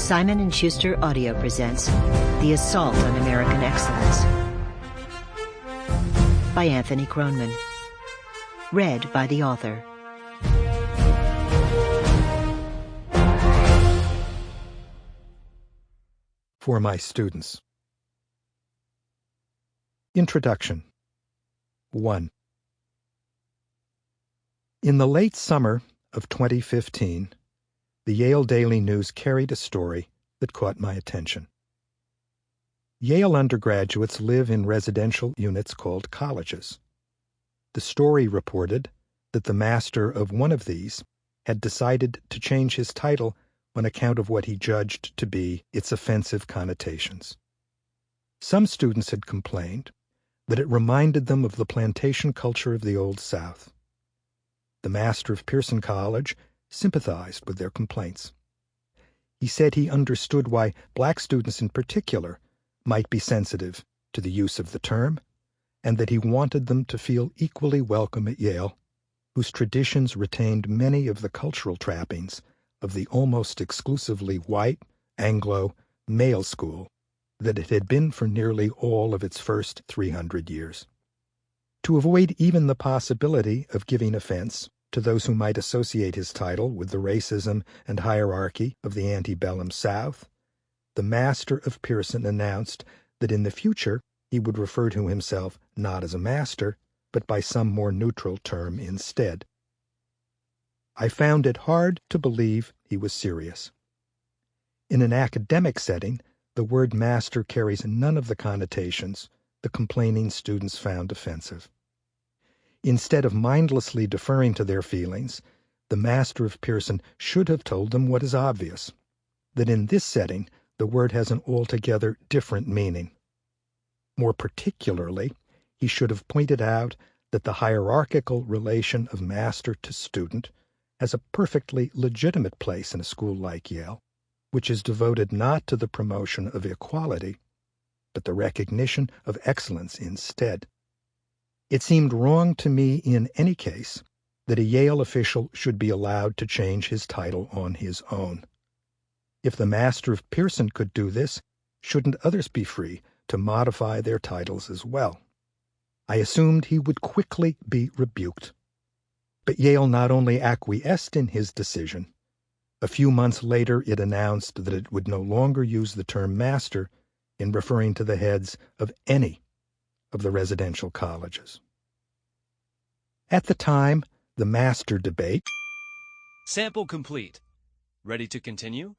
Simon & Schuster Audio presents The Assault on American Excellence by Anthony Kronman. Read by the author. For my students. Introduction. 1. In the late summer of 2015, the Yale Daily News carried a story that caught my attention. Yale undergraduates live in residential units called colleges. The story reported that the master of one of these had decided to change his title on account of what he judged to be its offensive connotations. Some students had complained that it reminded them of the plantation culture of the Old South. The master of Pearson College sympathized with their complaints. He said he understood why black students in particular might be sensitive to the use of the term, and that he wanted them to feel equally welcome at Yale, whose traditions retained many of the cultural trappings of the almost exclusively white, Anglo, male school that it had been for nearly all of its first 300 years. To avoid even the possibility of giving offense to those who might associate his title with the racism and hierarchy of the antebellum South, the master of Pearson announced that in the future he would refer to himself not as a master, but by some more neutral term instead. I found it hard to believe he was serious. In an academic setting, the word master carries none of the connotations the complaining students found offensive. Instead of mindlessly deferring to their feelings, the master of Pearson should have told them what is obvious, that in this setting the word has an altogether different meaning. More particularly, he should have pointed out that the hierarchical relation of master to student has a perfectly legitimate place in a school like Yale, which is devoted not to the promotion of equality, but the recognition of excellence instead. It seemed wrong to me in any case that a Yale official should be allowed to change his title on his own. If the master of Pearson could do this, shouldn't others be free to modify their titles as well? I assumed he would quickly be rebuked. But Yale not only acquiesced in his decision, a few months later it announced that it would no longer use the term master in referring to the heads of any of the residential colleges. At the time, the master debate. Sample complete. Ready to continue?